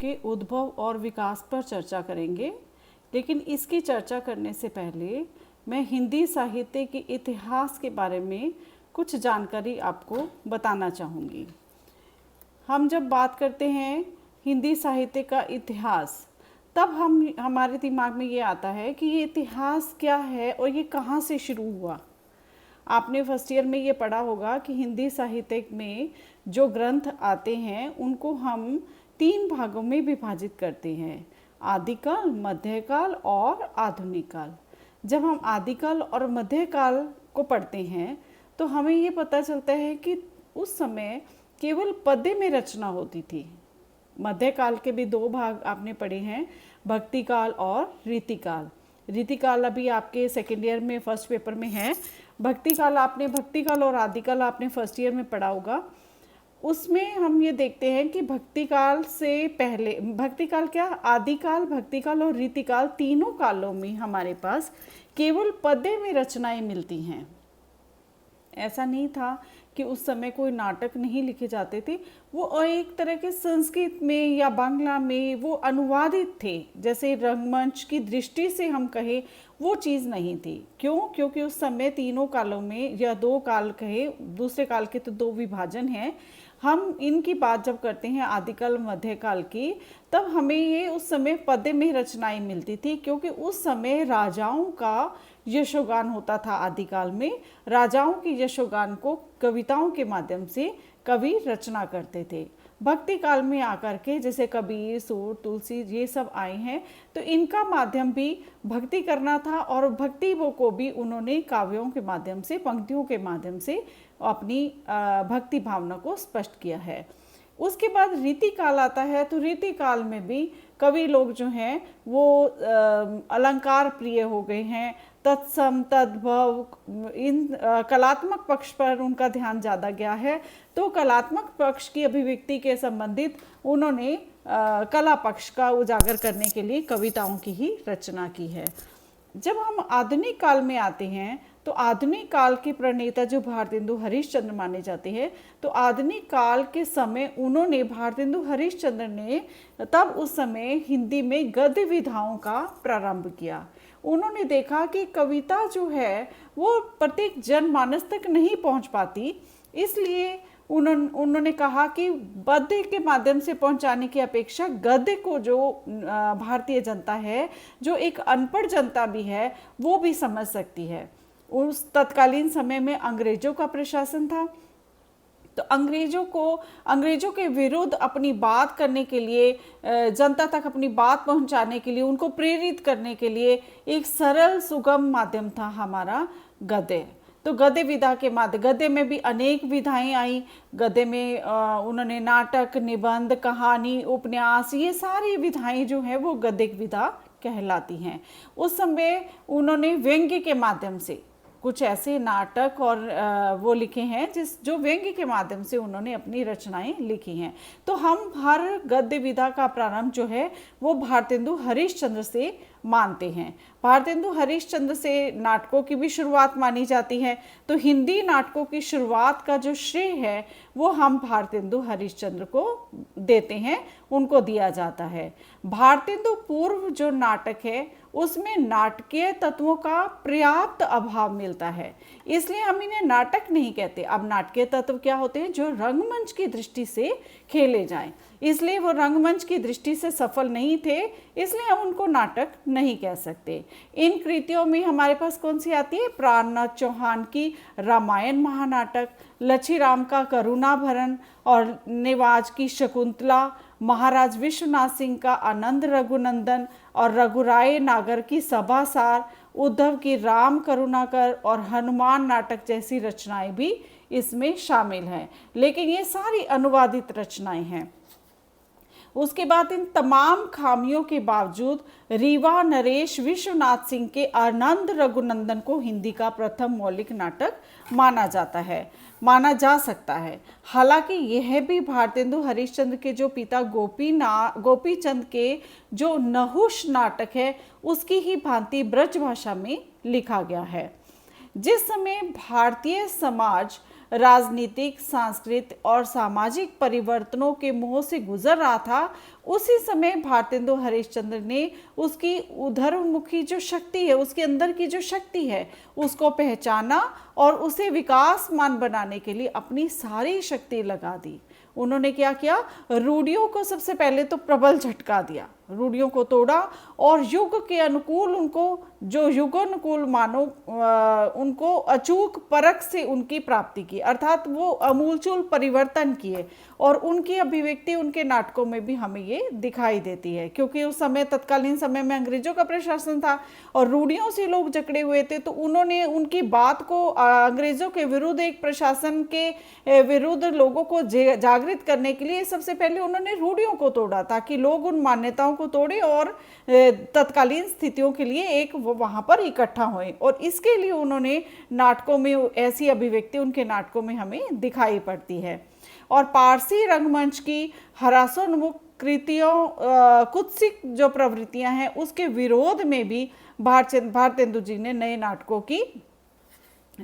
के उद्भव और विकास पर चर्चा करेंगे, लेकिन इसकी चर्चा करने से पहले मैं हिंदी साहित्य के इतिहास के बारे में कुछ जानकारी आपको बताना चाहूँगी। हम जब बात करते हैं हिंदी साहित्य का इतिहास, तब हमारे दिमाग में ये आता है कि ये इतिहास क्या है और ये कहाँ से शुरू हुआ। आपने फर्स्ट ईयर में ये पढ़ा होगा कि हिंदी साहित्य में जो ग्रंथ आते हैं उनको हम 3 भागों में विभाजित करते हैं, आदिकाल, मध्यकाल और आधुनिक काल। जब हम आदिकाल और मध्यकाल को पढ़ते हैं तो हमें ये पता चलता है कि उस समय केवल पद्य में रचना होती थी। मध्यकाल के भी 2 भाग आपने पढ़े हैं, भक्ति काल और रीतिकाल। रीतिकाल अभी आपके सेकेंड ईयर में फर्स्ट पेपर में है। भक्ति काल और आदिकाल आपने फर्स्ट ईयर में पढ़ा होगा। उसमें हम ये देखते हैं कि भक्ति काल से पहले, आदिकाल, भक्ति काल और रीतिकाल, तीनों कालों में हमारे पास केवल पद्य में रचनाएं मिलती हैं। ऐसा नहीं था कि उस समय कोई नाटक नहीं लिखे जाते थे, वो एक तरह के संस्कृत में या बांग्ला में वो अनुवादित थे। जैसे रंगमंच की दृष्टि से हम कहें, वो चीज़ नहीं थी। क्यों? क्योंकि उस समय तीनों कालों में, या 2 काल कहे, दूसरे काल के तो 2 विभाजन हैं। हम इनकी बात जब करते हैं आदिकाल मध्यकाल की, तब हमें ये उस समय पद्य में रचनाएं मिलती थी, क्योंकि उस समय राजाओं का यशोगान होता था। आदिकाल में राजाओं की यशोगान को कविताओं के माध्यम से कवि रचना करते थे। भक्ति काल में आकर के जैसे कबीर, सूर, तुलसी ये सब आए हैं, तो इनका माध्यम भी भक्ति करना था, और भक्ति वो को भी उन्होंने काव्यों के माध्यम से, पंक्तियों के माध्यम से अपनी भक्ति भावना को स्पष्ट किया है। उसके बाद रीतिकाल आता है, तो रीतिकाल में भी कवि लोग जो हैं वो अलंकार प्रिय हो गए हैं, तत्सम, तद्भव, इन कलात्मक पक्ष पर उनका ध्यान ज़्यादा गया है। तो कलात्मक पक्ष की अभिव्यक्ति के संबंधित उन्होंने कला पक्ष का उजागर करने के लिए कविताओं की ही रचना की है। जब हम आधुनिक काल में आते हैं, तो आधुनिक काल के प्रणेता जो भारतेंदु हरिश्चंद्र माने जाते हैं, तो आधुनिक काल के समय उन्होंने, भारतेंदु हरिश्चंद्र ने तब उस समय हिंदी में गद्य विधाओं का प्रारंभ किया। उन्होंने देखा कि कविता जो है वो प्रत्येक जनमानस तक नहीं पहुंच पाती, इसलिए उन्होंने कहा कि पद्य के माध्यम से पहुंचाने की अपेक्षा गद्य को जो भारतीय जनता है, जो एक अनपढ़ जनता भी है, वो भी समझ सकती है। उस तत्कालीन समय में अंग्रेजों का प्रशासन था, तो अंग्रेजों के विरुद्ध अपनी बात करने के लिए, जनता तक अपनी बात पहुंचाने के लिए, उनको प्रेरित करने के लिए एक सरल सुगम माध्यम था हमारा गद्य। तो गद्य विधा के माध्यम, गद्य में भी अनेक विधाएं आई। गद्य में उन्होंने नाटक, निबंध, कहानी, उपन्यास, ये सारी विधाएं जो है वो गद्य विधा कहलाती हैं। उस समय उन्होंने व्यंग्य के माध्यम से कुछ ऐसे नाटक और वो लिखे हैं जो व्यंग्य के माध्यम से उन्होंने अपनी रचनाएं लिखी हैं। तो हम हर गद्य विधा का प्रारंभ जो है वो भारतेंदु हरिश्चंद्र से मानते हैं। भारतेंदु हरिश्चंद्र से नाटकों की भी शुरुआत मानी जाती है, तो हिंदी नाटकों की शुरुआत का जो श्रेय है वो हम भारतेंदु हरिश्चंद्र को देते हैं, उनको दिया जाता है। भारतेंदु पूर्व जो नाटक है उसमें नाटकीय तत्वों का पर्याप्त अभाव मिलता है, इसलिए हम इन्हें नाटक नहीं कहते। अब नाटकीय तत्व क्या होते हैं? जो रंगमंच की दृष्टि से खेले जाएं, इसलिए वो रंगमंच की दृष्टि से सफल नहीं थे, इसलिए हम उनको नाटक नहीं कह सकते। इन कृतियों में हमारे पास कौन सी आती है? प्राणनाथ चौहान की रामायण महानाटक, लच्छीराम का करुणाभरण और नेवाज की शकुंतला, महाराज विश्वनाथ सिंह का आनंद रघुनंदन और रघुराय नागर की सभासार, उद्धव की राम करुणाकर और हनुमान नाटक जैसी रचनाएं भी इसमें शामिल हैं। लेकिन ये सारी अनुवादित रचनाएं हैं। उसके बाद इन तमाम खामियों के बावजूद रीवा नरेश विश्वनाथ सिंह के आनंद रघुनंदन को हिंदी का प्रथम मौलिक नाटक माना जा सकता है। हालांकि यह भी भारतेंदु हरिश्चंद्र के जो पिता गोपीचंद के जो नहुष नाटक है उसकी ही भांति ब्रज भाषा में लिखा गया है। जिस समय भारतीय समाज राजनीतिक, सांस्कृतिक और सामाजिक परिवर्तनों के मोह से गुजर रहा था, उसी समय भारतेंदु हरिश्चंद्र ने उसकी उधरमुखी जो शक्ति है, उसके अंदर की जो शक्ति है, उसको पहचाना और उसे विकासमान बनाने के लिए अपनी सारी शक्ति लगा दी। उन्होंने क्या किया, रूढ़ियों को सबसे पहले तो प्रबल झटका दिया, रूढ़ियों को तोड़ा और युग के अनुकूल, उनको जो युगानुकूल मानो उनको अचूक परख से उनकी प्राप्ति की, अर्थात वो अमूलचूल परिवर्तन किए। और उनकी अभिव्यक्ति उनके नाटकों में भी हमें ये दिखाई देती है, क्योंकि उस समय तत्कालीन समय में अंग्रेजों का प्रशासन था और रूढ़ियों से लोग जकड़े हुए थे, तो उन्होंने उनकी बात को अंग्रेजों के विरुद्ध, एक प्रशासन के विरुद्ध लोगों को जागृत करने के लिए सबसे पहले उन्होंने रूढ़ियों को तोड़ा, ताकि लोग उन मान्यताओं को तोड़े और तत्कालीन स्थितियों के लिए एक वहां पर इकट्ठा हुए। और इसके लिए उन्होंने नाटकों में ऐसी अभिव्यक्ति उनके नाटकों में हमें दिखाई पड़ती है। और पारसी रंगमंच की हरासोन्मुख कृतियों, कुत्सित जो प्रवृत्तियां हैं, उसके विरोध में भी भारतेंदु जी ने नए नाटकों की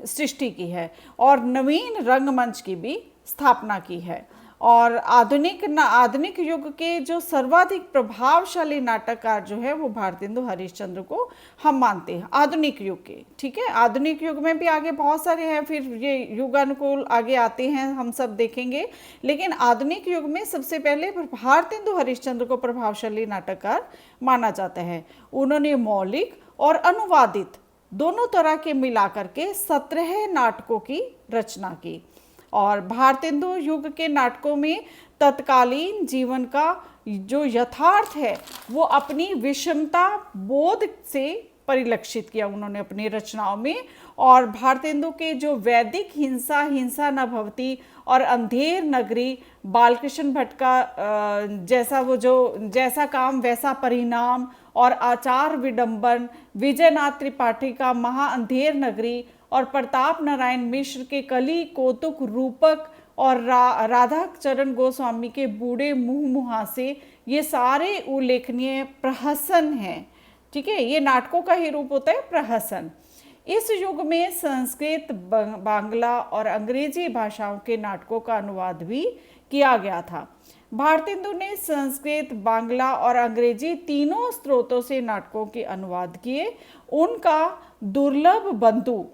सृष्टि की है और नवीन रंगमंच की भी स्थापना की है। और आधुनिक युग के जो सर्वाधिक प्रभावशाली नाटककार जो है वो भारतेंदु हरिश्चंद्र को हम मानते हैं, आधुनिक युग के। ठीक है, आधुनिक युग में भी आगे बहुत सारे हैं, फिर ये युगानुकूल आगे आते हैं, हम सब देखेंगे। लेकिन आधुनिक युग में सबसे पहले भारतेंदु हरिश्चंद्र को प्रभावशाली नाटककार माना जाता है। उन्होंने मौलिक और अनुवादित दोनों तरह के मिलाकर के 17 नाटकों की रचना की। और भारतेंदु युग के नाटकों में तत्कालीन जीवन का जो यथार्थ है वो अपनी विषमता बोध से परिलक्षित किया उन्होंने अपनी रचनाओं में। और भारतेंदु के जो वैदिक हिंसा न भवती और अंधेर नगरी, बालकृष्ण भट्ट का जैसा काम वैसा परिणाम और आचार विडंबन, विजयनाथ त्रिपाठी का महा अंधेर नगरी और प्रताप नारायण मिश्र के कली कौतुक रूपक और राधा चरण गोस्वामी के बूढ़े मुंह मुहासे, ये सारे उल्लेखनीय प्रहसन हैं। ठीक है, ये नाटकों का ही रूप होता है, प्रहसन। इस युग में संस्कृत, बांग्ला और अंग्रेजी भाषाओं के नाटकों का अनुवाद भी किया गया था। भारतेंदु ने संस्कृत, बांग्ला और अंग्रेजी तीनों स्रोतों से नाटकों के अनुवाद किए। उनका दुर्लभ बंधु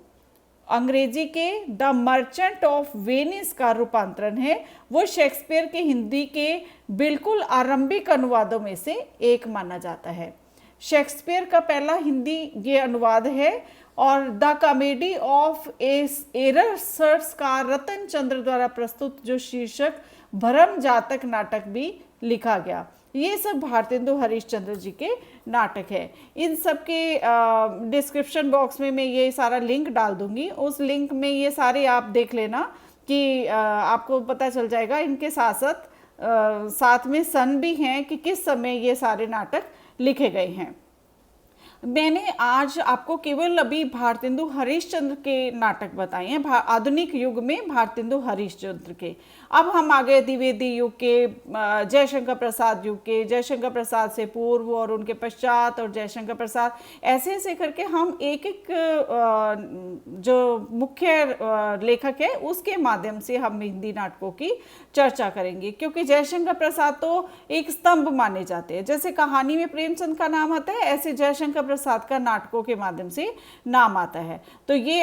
अंग्रेजी के द मर्चेंट ऑफ वेनिस का रूपांतरण है, वो शेक्सपियर के हिंदी के बिल्कुल आरंभिक अनुवादों में से एक माना जाता है। शेक्सपियर का पहला हिंदी ये अनुवाद है। और द कॉमेडी ऑफ एरर्स का रतन चंद्र द्वारा प्रस्तुत जो शीर्षक भरम जातक नाटक भी लिखा गया। ये सब भारतेंदु हरिश्चंद्र जी के नाटक है। इन सब के डिस्क्रिप्शन बॉक्स में मैं ये सारा लिंक डाल दूंगी, उस लिंक में ये सारे आप देख लेना कि आपको पता चल जाएगा। इनके साथ में सन भी हैं कि किस समय ये सारे नाटक लिखे गए हैं। मैंने आज आपको केवल अभी भारतेंदु हरिश्चंद्र के नाटक बताए हैं, आधुनिक युग में भारतेंदु हरिश्चंद्र के। अब हम आ गए द्विवेदी युग के, जयशंकर प्रसाद युग के, जयशंकर प्रसाद से पूर्व और उनके पश्चात और जयशंकर प्रसाद, ऐसे ऐसे करके हम एक एक जो मुख्य लेखक है उसके माध्यम से हम हिंदी नाटकों की चर्चा करेंगे। क्योंकि जयशंकर प्रसाद तो एक स्तंभ माने जाते हैं, जैसे कहानी में प्रेमचंद का नाम आता है, ऐसे जयशंकर प्रसाद का नाटकों के माध्यम से नाम आता है। तो ये